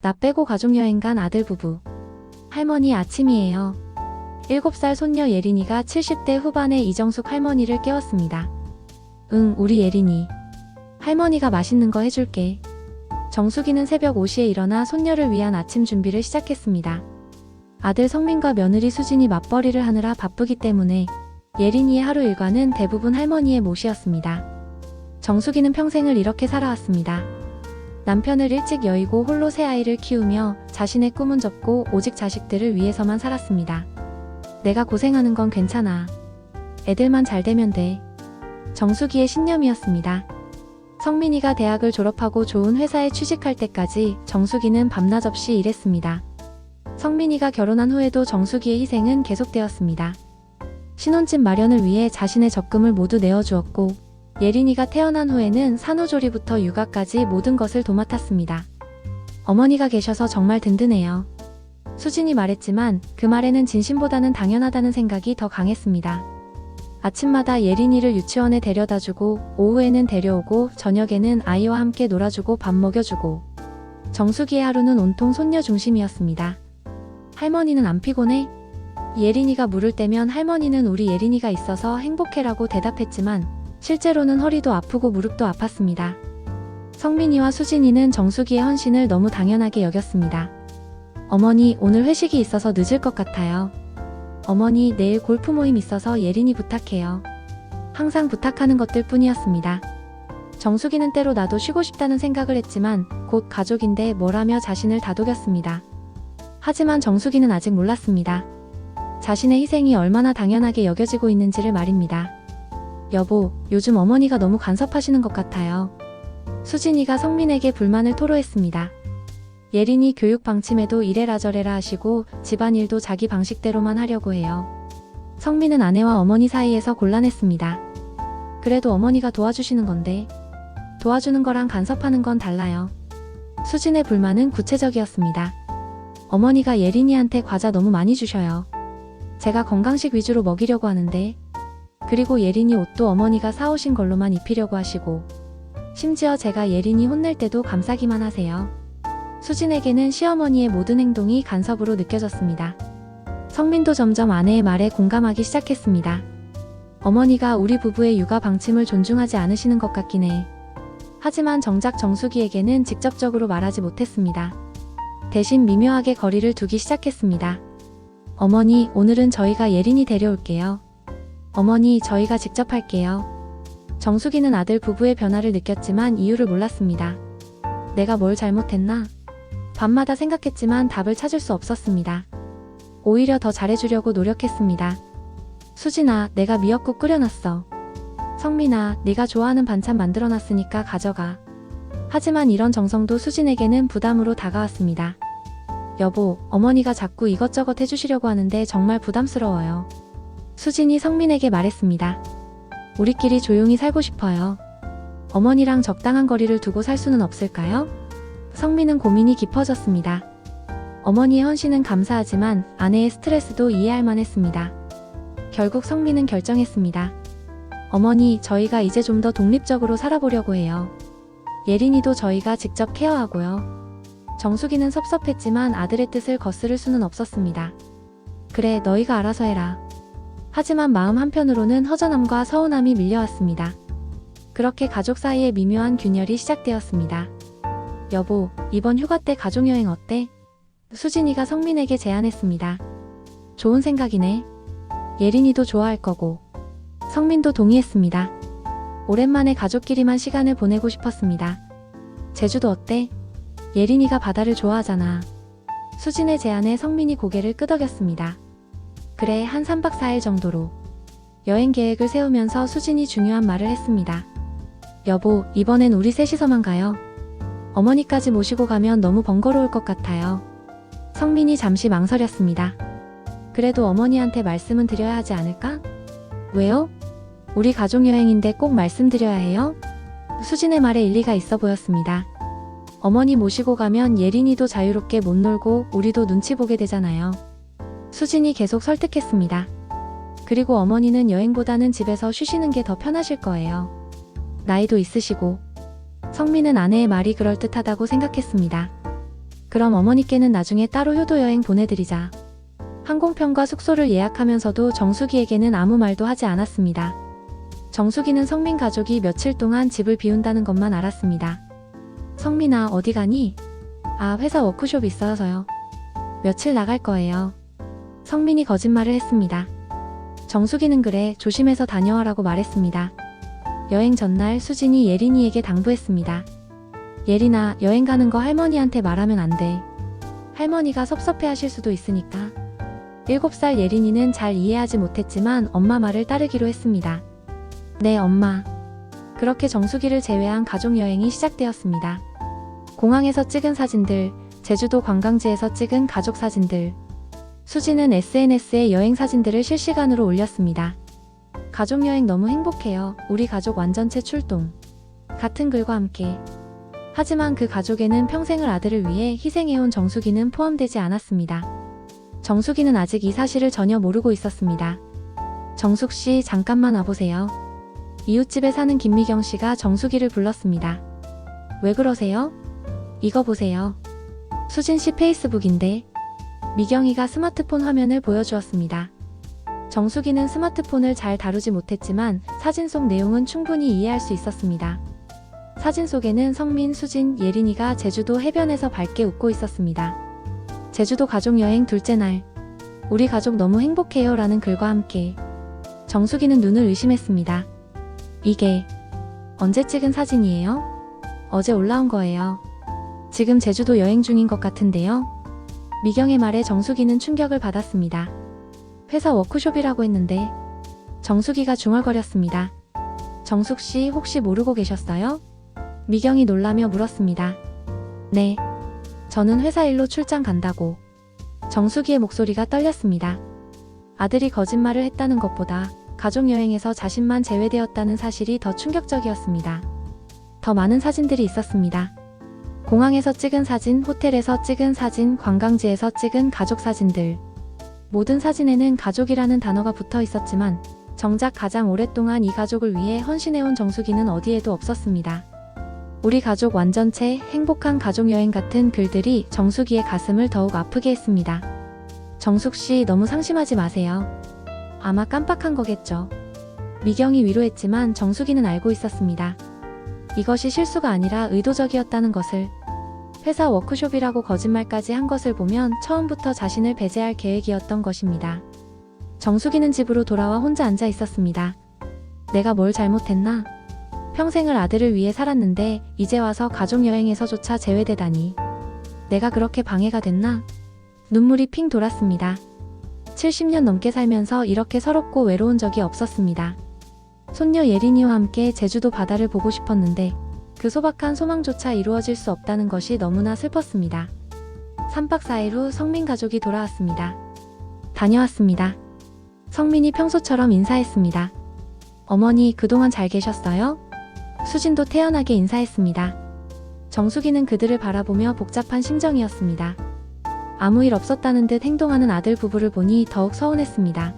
나 빼고 가족여행 간 아들 부부. 할머니 아침이에요. 7살 손녀 예린이가 70대 후반의 이정숙 할머니를 깨웠습니다. 응, 우리 예린이. 할머니가 맛있는 거 해줄게. 정숙이는 새벽 5시에 일어나 손녀를 위한 아침 준비를 시작했습니다. 아들 성민과 며느리 수진이 맞벌이를 하느라 바쁘기 때문에 예린이의 하루 일과는 대부분 할머니의 몫이었습니다. 정숙이는 평생을 이렇게 살아왔습니다. 남편을 일찍 여의고 홀로 세 아이를 키우며 자신의 꿈은 접고 오직 자식들을 위해서만 살았습니다. 내가 고생하는 건 괜찮아. 애들만 잘 되면 돼. 정숙이의 신념이었습니다. 성민이가 대학을 졸업하고 좋은 회사에 취직할 때까지 정숙이는 밤낮 없이 일했습니다. 성민이가 결혼한 후에도 정숙이의 희생은 계속되었습니다. 신혼집 마련을 위해 자신의 적금을 모두 내어주었고 예린이가 태어난 후에는 산후조리부터 육아까지 모든 것을 도맡았습니다. 어머니가 계셔서 정말 든든해요. 수진이 말했지만 그 말에는 진심보다는 당연하다는 생각이 더 강했습니다. 아침마다 예린이를 유치원에 데려다주고 오후에는 데려오고 저녁에는 아이와 함께 놀아주고 밥 먹여주고 정숙이의 하루는 온통 손녀 중심이었습니다. 할머니는 안 피곤해? 예린이가 물을 때면 할머니는 우리 예린이가 있어서 행복해라고 대답했지만 실제로는 허리도 아프고 무릎도 아팠습니다. 성민이와 수진이는 정숙이의 헌신을 너무 당연하게 여겼습니다. 어머니, 오늘 회식이 있어서 늦을 것 같아요. 어머니, 내일 골프 모임 있어서 예린이 부탁해요. 항상 부탁하는 것들 뿐이었습니다. 정숙이는 때로 나도 쉬고 싶다는 생각을 했지만 곧 가족인데 뭐라며 자신을 다독였습니다. 하지만 정숙이는 아직 몰랐습니다. 자신의 희생이 얼마나 당연하게 여겨지고 있는지를 말입니다. 여보, 요즘 어머니가 너무 간섭하시는 것 같아요. 수진이가 성민에게 불만을 토로했습니다. 예린이 교육 방침에도 이래라 저래라 하시고 집안일도 자기 방식대로만 하려고 해요. 성민은 아내와 어머니 사이에서 곤란했습니다. 그래도 어머니가 도와주시는 건데 도와주는 거랑 간섭하는 건 달라요. 수진의 불만은 구체적이었습니다. 어머니가 예린이한테 과자 너무 많이 주셔요. 제가 건강식 위주로 먹이려고 하는데 그리고 예린이 옷도 어머니가 사오신 걸로만 입히려고 하시고 심지어 제가 예린이 혼낼 때도 감싸기만 하세요. 수진에게는 시어머니의 모든 행동이 간섭으로 느껴졌습니다. 성민도 점점 아내의 말에 공감하기 시작했습니다. 어머니가 우리 부부의 육아 방침을 존중하지 않으시는 것 같긴 해. 하지만 정작 정숙이에게는 직접적으로 말하지 못했습니다. 대신 미묘하게 거리를 두기 시작했습니다. 어머니, 오늘은 저희가 예린이 데려올게요. 어머니, 저희가 직접 할게요. 정숙이는 아들 부부의 변화를 느꼈지만 이유를 몰랐습니다. 내가 뭘 잘못했나? 밤마다 생각했지만 답을 찾을 수 없었습니다. 오히려 더 잘해주려고 노력했습니다. 수진아, 내가 미역국 끓여놨어. 성민아, 네가 좋아하는 반찬 만들어놨으니까 가져가. 하지만 이런 정성도 수진에게는 부담으로 다가왔습니다. 여보, 어머니가 자꾸 이것저것 해주시려고 하는데 정말 부담스러워요. 수진이 성민에게 말했습니다. 우리끼리 조용히 살고 싶어요. 어머니랑 적당한 거리를 두고 살 수는 없을까요? 성민은 고민이 깊어졌습니다. 어머니의 헌신은 감사하지만 아내의 스트레스도 이해할 만했습니다. 결국 성민은 결정했습니다. 어머니, 저희가 이제 좀 더 독립적으로 살아보려고 해요. 예린이도 저희가 직접 케어하고요. 정숙이는 섭섭했지만 아들의 뜻을 거스를 수는 없었습니다. 그래, 너희가 알아서 해라. 하지만 마음 한편으로는 허전함과 서운함이 밀려왔습니다. 그렇게 가족 사이에 미묘한 균열이 시작되었습니다. 여보, 이번 휴가 때 가족여행 어때? 수진이가 성민에게 제안했습니다. 좋은 생각이네. 예린이도 좋아할 거고. 성민도 동의했습니다. 오랜만에 가족끼리만 시간을 보내고 싶었습니다. 제주도 어때? 예린이가 바다를 좋아하잖아. 수진의 제안에 성민이 고개를 끄덕였습니다. 그래, 한 3박 4일 정도로. 여행 계획을 세우면서 수진이 중요한 말을 했습니다. 여보, 이번엔 우리 셋이서만 가요. 어머니까지 모시고 가면 너무 번거로울 것 같아요. 성민이 잠시 망설였습니다. 그래도 어머니한테 말씀은 드려야 하지 않을까? 왜요? 우리 가족여행인데 꼭 말씀드려야 해요? 수진의 말에 일리가 있어 보였습니다. 어머니 모시고 가면 예린이도 자유롭게 못 놀고 우리도 눈치 보게 되잖아요. 수진이 계속 설득했습니다. 그리고 어머니는 여행보다는 집에서 쉬시는 게 더 편하실 거예요. 나이도 있으시고. 성민은 아내의 말이 그럴듯하다고 생각했습니다. 그럼 어머니께는 나중에 따로 효도 여행 보내드리자. 항공편과 숙소를 예약하면서도 정수기에게는 아무 말도 하지 않았습니다. 정수기는 성민 가족이 며칠 동안 집을 비운다는 것만 알았습니다. 성민아, 어디 가니? 아, 회사 워크숍 있어서요. 며칠 나갈 거예요. 성민이 거짓말을 했습니다. 정수기는 그래, 조심해서 다녀와라고 말했습니다. 여행 전날 수진이 예린이에게 당부했습니다. 예린아, 여행 가는 거 할머니한테 말하면 안 돼. 할머니가 섭섭해 하실 수도 있으니까. 7살 예린이는 잘 이해하지 못했지만 엄마 말을 따르기로 했습니다. 네, 엄마. 그렇게 정수기를 제외한 가족여행이 시작되었습니다. 공항에서 찍은 사진들, 제주도 관광지에서 찍은 가족 사진들. 수지는 SNS에 여행 사진들을 실시간으로 올렸습니다. 가족여행 너무 행복해요. 우리 가족 완전체 출동. 같은 글과 함께. 하지만 그 가족에는 평생을 아들을 위해 희생해온 정수기는 포함되지 않았습니다. 정수기는 아직 이 사실을 전혀 모르고 있었습니다. 정숙씨, 잠깐만 와보세요. 이웃집에 사는 김미경씨가 정수기를 불렀습니다. 왜 그러세요? 이거 보세요. 수진씨 페이스북인데. 미경이가 스마트폰 화면을 보여주었습니다. 정수기는 스마트폰을 잘 다루지 못했지만 사진 속 내용은 충분히 이해할 수 있었습니다. 사진 속에는 성민, 수진, 예린이가 제주도 해변에서 밝게 웃고 있었습니다. 제주도 가족여행 둘째 날. 우리 가족 너무 행복해요 라는 글과 함께. 정수기는 눈을 의심했습니다. 이게 언제 찍은 사진이에요? 어제 올라온 거예요. 지금 제주도 여행 중인 것 같은데요? 미경의 말에 정수기는 충격을 받았습니다. 회사 워크숍이라고 했는데. 정수기가 중얼거렸습니다. 정숙씨, 혹시 모르고 계셨어요? 미경이 놀라며 물었습니다. 네. 저는 회사 일로 출장 간다고. 정수기의 목소리가 떨렸습니다. 아들이 거짓말을 했다는 것보다 가족여행에서 자신만 제외되었다는 사실이 더 충격적이었습니다. 더 많은 사진들이 있었습니다. 공항에서 찍은 사진, 호텔에서 찍은 사진, 관광지에서 찍은 가족 사진들. 모든 사진에는 가족이라는 단어가 붙어 있었지만 정작 가장 오랫동안 이 가족을 위해 헌신해온 정수기는 어디에도 없었습니다. 우리 가족 완전체, 행복한 가족여행 같은 글들이 정수기의 가슴을 더욱 아프게 했습니다. 정숙씨, 너무 상심하지 마세요. 아마 깜빡한 거겠죠. 미경이 위로했지만 정수기는 알고 있었습니다. 이것이 실수가 아니라 의도적이었다는 것을. 회사 워크숍이라고 거짓말까지 한 것을 보면 처음부터 자신을 배제할 계획이었던 것입니다. 정수기는 집으로 돌아와 혼자 앉아 있었습니다. 내가 뭘 잘못했나? 평생을 아들을 위해 살았는데 이제 와서 가족여행에서조차 제외되다니. 내가 그렇게 방해가 됐나? 눈물이 핑 돌았습니다. 70년 넘게 살면서 이렇게 서럽고 외로운 적이 없었습니다. 손녀 예린이와 함께 제주도 바다를 보고 싶었는데 그 소박한 소망조차 이루어질 수 없다는 것이 너무나 슬펐습니다. 3박 4일 후 성민 가족이 돌아왔습니다. 다녀왔습니다. 성민이 평소처럼 인사했습니다. 어머니, 그동안 잘 계셨어요? 수진도 태연하게 인사했습니다. 정수기는 그들을 바라보며 복잡한 심정이었습니다. 아무 일 없었다는 듯 행동하는 아들 부부를 보니 더욱 서운했습니다.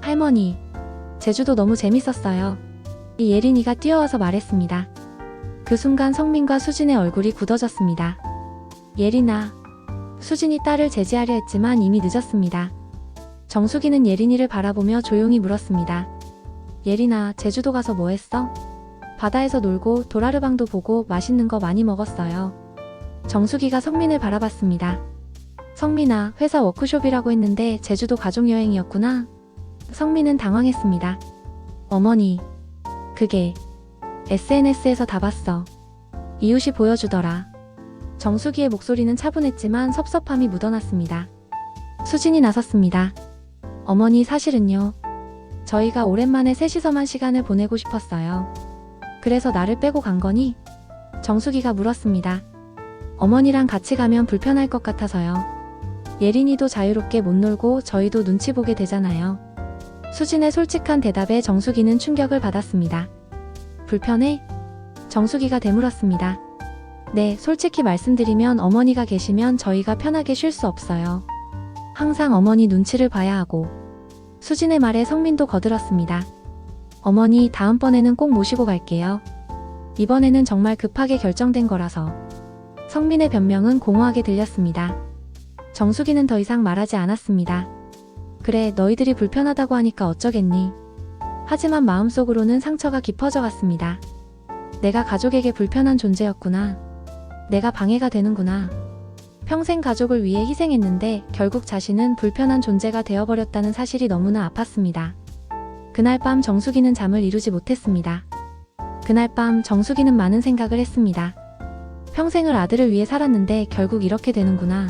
할머니, 제주도 너무 재밌었어요. 이 예린이가 뛰어와서 말했습니다. 그 순간 성민과 수진의 얼굴이 굳어졌습니다. 예린아. 수진이 딸을 제지하려 했지만 이미 늦었습니다. 정수기는 예린이를 바라보며 조용히 물었습니다. 예린아, 제주도 가서 뭐 했어? 바다에서 놀고 도라르방도 보고 맛있는 거 많이 먹었어요. 정수기가 성민을 바라봤습니다. 성민아, 회사 워크숍이라고 했는데 제주도 가족여행이었구나. 성민은 당황했습니다. 어머니, 그게 SNS에서 다 봤어. 이웃이 보여주더라. 정수기의 목소리는 차분했지만 섭섭함이 묻어났습니다. 수진이 나섰습니다. 어머니, 사실은요. 저희가 오랜만에 셋이서만 시간을 보내고 싶었어요. 그래서 나를 빼고 간 거니? 정수기가 물었습니다. 어머니랑 같이 가면 불편할 것 같아서요. 예린이도 자유롭게 못 놀고 저희도 눈치 보게 되잖아요. 수진의 솔직한 대답에 정수기는 충격을 받았습니다. 불편해? 정수기가 되물었습니다. 네, 솔직히 말씀드리면 어머니가 계시면 저희가 편하게 쉴 수 없어요. 항상 어머니 눈치를 봐야 하고. 수진의 말에 성민도 거들었습니다. 어머니, 다음번에는 꼭 모시고 갈게요. 이번에는 정말 급하게 결정된 거라서. 성민의 변명은 공허하게 들렸습니다. 정수기는 더 이상 말하지 않았습니다. 그래, 너희들이 불편하다고 하니까 어쩌겠니? 하지만 마음속으로는 상처가 깊어져 갔습니다. 내가 가족에게 불편한 존재였구나. 내가 방해가 되는구나. 평생 가족을 위해 희생했는데 결국 자신은 불편한 존재가 되어버렸다는 사실이 너무나 아팠습니다. 그날 밤 정수기는 잠을 이루지 못했습니다. 그날 밤 정수기는 많은 생각을 했습니다. 평생을 아들을 위해 살았는데 결국 이렇게 되는구나.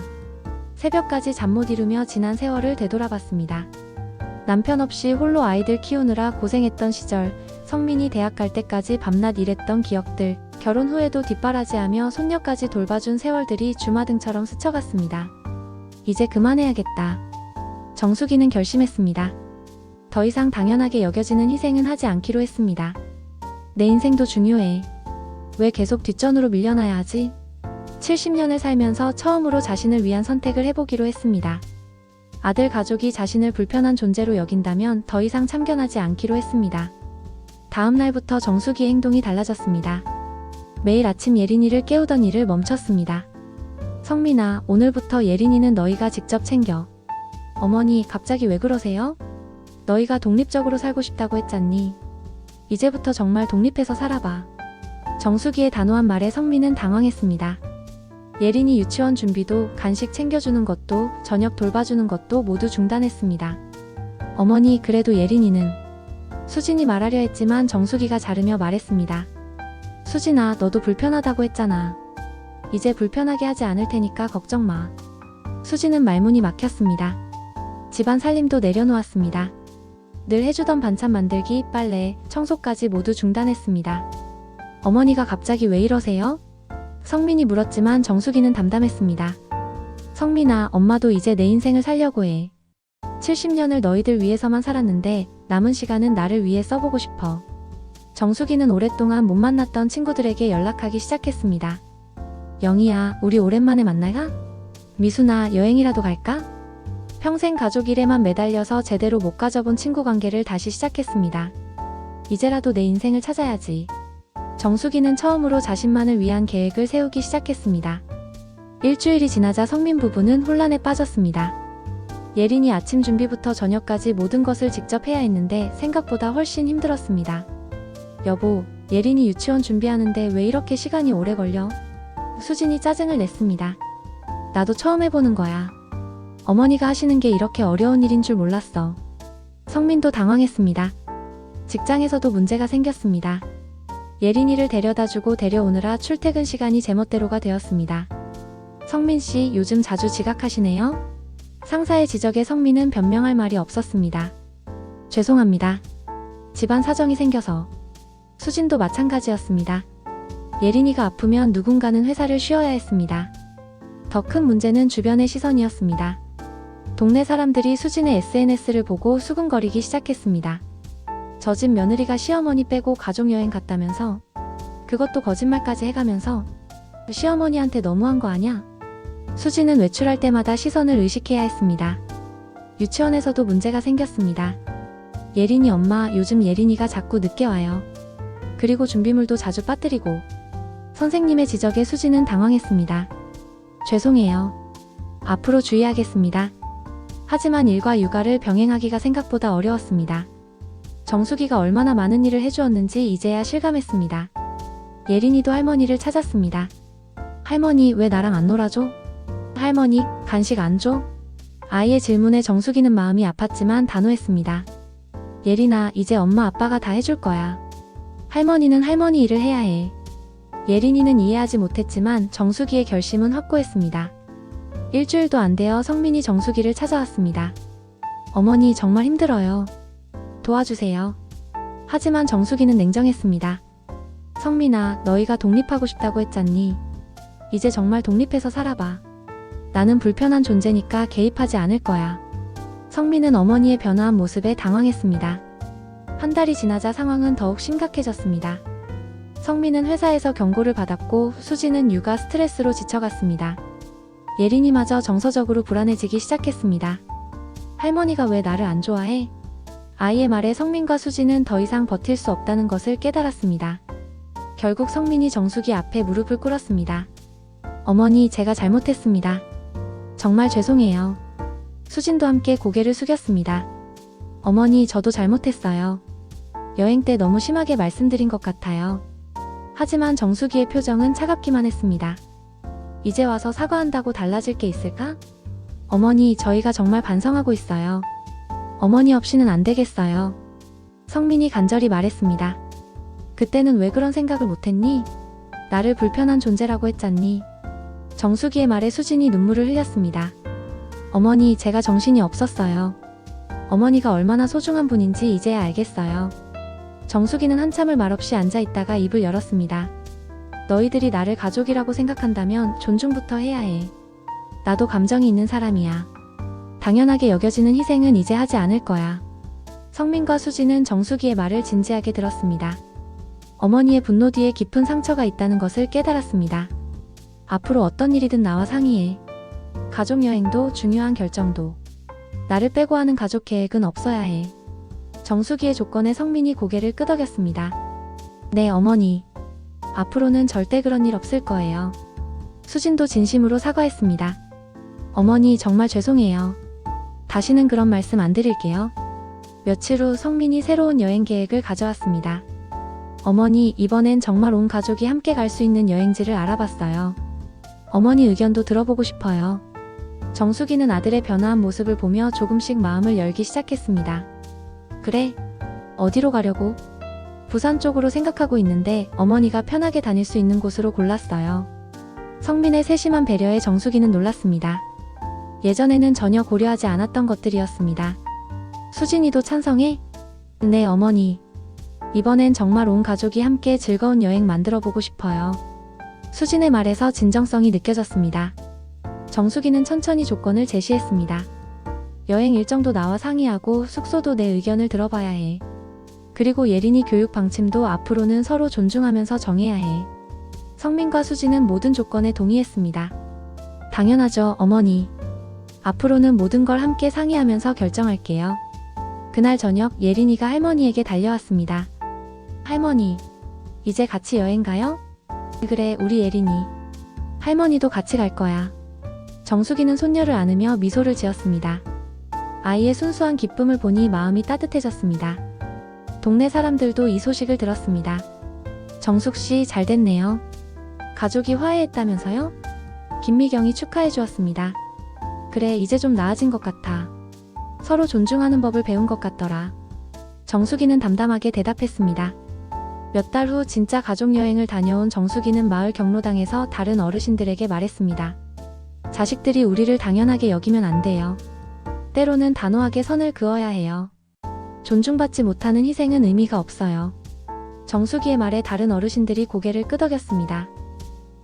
새벽까지 잠 못 이루며 지난 세월을 되돌아봤습니다. 남편 없이 홀로 아이들 키우느라 고생했던 시절, 성민이 대학 갈 때까지 밤낮 일했던 기억들, 결혼 후에도 뒷바라지하며 손녀까지 돌봐준 세월들이 주마등처럼 스쳐갔습니다. 이제 그만해야겠다. 정수기는 결심했습니다. 더 이상 당연하게 여겨지는 희생은 하지 않기로 했습니다. 내 인생도 중요해. 왜 계속 뒷전으로 밀려나야 하지? 70년을 살면서 처음으로 자신을 위한 선택을 해보기로 했습니다. 아들 가족이 자신을 불편한 존재로 여긴다면 더 이상 참견하지 않기로 했습니다. 다음 날부터 정수기의 행동이 달라졌습니다. 매일 아침 예린이를 깨우던 일을 멈췄습니다. 성민아, 오늘부터 예린이는 너희가 직접 챙겨. 어머니, 갑자기 왜 그러세요? 너희가 독립적으로 살고 싶다고 했잖니. 이제부터 정말 독립해서 살아봐. 정수기의 단호한 말에 성민은 당황했습니다. 예린이 유치원 준비도, 간식 챙겨주는 것도, 저녁 돌봐주는 것도 모두 중단했습니다. 어머니, 그래도 예린이는... 수진이 말하려 했지만 정수기가 자르며 말했습니다. 수진아, 너도 불편하다고 했잖아. 이제 불편하게 하지 않을 테니까 걱정 마. 수진은 말문이 막혔습니다. 집안 살림도 내려놓았습니다. 늘 해주던 반찬 만들기, 빨래, 청소까지 모두 중단했습니다. 어머니가 갑자기 왜 이러세요? 성민이 물었지만 정수기는 담담했습니다. 성민아, 엄마도 이제 내 인생을 살려고 해. 70년을 너희들 위해서만 살았는데 남은 시간은 나를 위해 써보고 싶어. 정수기는 오랫동안 못 만났던 친구들에게 연락하기 시작했습니다. 영희야, 우리 오랜만에 만날까? 미순아, 여행이라도 갈까? 평생 가족 일에만 매달려서 제대로 못 가져본 친구 관계를 다시 시작했습니다. 이제라도 내 인생을 찾아야지. 정수기는 처음으로 자신만을 위한 계획을 세우기 시작했습니다. 일주일이 지나자 성민 부부는 혼란에 빠졌습니다. 예린이 아침 준비부터 저녁까지 모든 것을 직접 해야 했는데 생각보다 훨씬 힘들었습니다. 여보, 예린이 유치원 준비하는데 왜 이렇게 시간이 오래 걸려? 수진이 짜증을 냈습니다. 나도 처음 해보는 거야. 어머니가 하시는 게 이렇게 어려운 일인 줄 몰랐어. 성민도 당황했습니다. 직장에서도 문제가 생겼습니다. 예린이를 데려다주고 데려오느라 출퇴근 시간이 제멋대로가 되었습니다. 성민씨, 요즘 자주 지각하시네요? 상사의 지적에 성민은 변명할 말이 없었습니다. 죄송합니다. 집안 사정이 생겨서. 수진도 마찬가지였습니다. 예린이가 아프면 누군가는 회사를 쉬어야 했습니다. 더 큰 문제는 주변의 시선이었습니다. 동네 사람들이 수진의 SNS를 보고 수근거리기 시작했습니다. 저 집 며느리가 시어머니 빼고 가족여행 갔다면서, 그것도 거짓말까지 해가면서 시어머니한테 너무한 거 아냐? 수진은 외출할 때마다 시선을 의식해야 했습니다. 유치원에서도 문제가 생겼습니다. 예린이 엄마, 요즘 예린이가 자꾸 늦게 와요. 그리고 준비물도 자주 빠뜨리고. 선생님의 지적에 수진은 당황했습니다. 죄송해요. 앞으로 주의하겠습니다. 하지만 일과 육아를 병행하기가 생각보다 어려웠습니다. 정수기가 얼마나 많은 일을 해주었는지 이제야 실감했습니다. 예린이도 할머니를 찾았습니다. 할머니, 왜 나랑 안 놀아줘? 할머니, 간식 안 줘? 아이의 질문에 정수기는 마음이 아팠지만 단호했습니다. 예린아, 이제 엄마 아빠가 다 해줄 거야. 할머니는 할머니 일을 해야 해. 예린이는 이해하지 못했지만 정수기의 결심은 확고했습니다. 일주일도 안 되어 성민이 정수기를 찾아왔습니다. 어머니, 정말 힘들어요. 도와주세요. 하지만 정수기는 냉정했습니다. 성민아, 너희가 독립하고 싶다고 했잖니. 이제 정말 독립해서 살아봐. 나는 불편한 존재니까 개입하지 않을 거야. 성민은 어머니의 변화한 모습에 당황했습니다. 한 달이 지나자 상황은 더욱 심각해졌습니다. 성민은 회사에서 경고를 받았고 수지는 육아 스트레스로 지쳐갔습니다. 예린이마저 정서적으로 불안해지기 시작했습니다. 할머니가 왜 나를 안 좋아해? 아이의 말에 성민과 수지는 더 이상 버틸 수 없다는 것을 깨달았습니다. 결국 성민이 정수기 앞에 무릎을 꿇었습니다. 어머니, 제가 잘못했습니다. 정말 죄송해요. 수진도 함께 고개를 숙였습니다. 어머니, 저도 잘못했어요. 여행 때 너무 심하게 말씀드린 것 같아요. 하지만 정수기의 표정은 차갑기만 했습니다. 이제 와서 사과한다고 달라질 게 있을까? 어머니, 저희가 정말 반성하고 있어요. 어머니 없이는 안 되겠어요. 성민이 간절히 말했습니다. 그때는 왜 그런 생각을 못했니? 나를 불편한 존재라고 했잖니. 정수기의 말에 수진이 눈물을 흘렸습니다. 어머니, 제가 정신이 없었어요. 어머니가 얼마나 소중한 분인지 이제야 알겠어요. 정수기는 한참을 말없이 앉아있다가 입을 열었습니다. 너희들이 나를 가족이라고 생각한다면 존중부터 해야 해. 나도 감정이 있는 사람이야. 당연하게 여겨지는 희생은 이제 하지 않을 거야. 성민과 수진은 정수기의 말을 진지하게 들었습니다. 어머니의 분노 뒤에 깊은 상처가 있다는 것을 깨달았습니다. 앞으로 어떤 일이든 나와 상의해. 가족여행도 중요한 결정도. 나를 빼고 하는 가족 계획은 없어야 해. 정수기의 조건에 성민이 고개를 끄덕였습니다. 네, 어머니. 앞으로는 절대 그런 일 없을 거예요. 수진도 진심으로 사과했습니다. 어머니, 정말 죄송해요. 다시는 그런 말씀 안 드릴게요. 며칠 후 성민이 새로운 여행 계획을 가져왔습니다. 어머니, 이번엔 정말 온 가족이 함께 갈 수 있는 여행지를 알아봤어요. 어머니 의견도 들어보고 싶어요. 정수기는 아들의 변화한 모습을 보며 조금씩 마음을 열기 시작했습니다. 그래? 어디로 가려고? 부산 쪽으로 생각하고 있는데 어머니가 편하게 다닐 수 있는 곳으로 골랐어요. 성민의 세심한 배려에 정수기는 놀랐습니다. 예전에는 전혀 고려하지 않았던 것들이었습니다. 수진이도 찬성해? 네, 어머니. 이번엔 정말 온 가족이 함께 즐거운 여행 만들어 보고 싶어요. 수진의 말에서 진정성이 느껴졌습니다. 정수기는 천천히 조건을 제시했습니다. 여행 일정도 나와 상의하고 숙소도 내 의견을 들어봐야 해. 그리고 예린이 교육 방침도 앞으로는 서로 존중하면서 정해야 해. 성민과 수진은 모든 조건에 동의했습니다. 당연하죠, 어머니. 앞으로는 모든 걸 함께 상의하면서 결정할게요. 그날 저녁 예린이가 할머니에게 달려왔습니다. 할머니, 이제 같이 여행 가요? 그래, 우리 예린이. 할머니도 같이 갈 거야. 정수기는 손녀를 안으며 미소를 지었습니다. 아이의 순수한 기쁨을 보니 마음이 따뜻해졌습니다. 동네 사람들도 이 소식을 들었습니다. 정숙씨, 잘 됐네요. 가족이 화해했다면서요? 김미경이 축하해 주었습니다. 그래, 이제 좀 나아진 것 같아. 서로 존중하는 법을 배운 것 같더라. 정수기는 담담하게 대답했습니다. 몇 달 후 진짜 가족여행을 다녀온 정수기는 마을 경로당에서 다른 어르신들에게 말했습니다. 자식들이 우리를 당연하게 여기면 안 돼요. 때로는 단호하게 선을 그어야 해요. 존중받지 못하는 희생은 의미가 없어요. 정수기의 말에 다른 어르신들이 고개를 끄덕였습니다.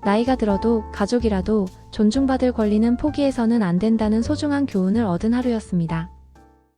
나이가 들어도 가족이라도 존중받을 권리는 포기해서는 안 된다는 소중한 교훈을 얻은 하루였습니다.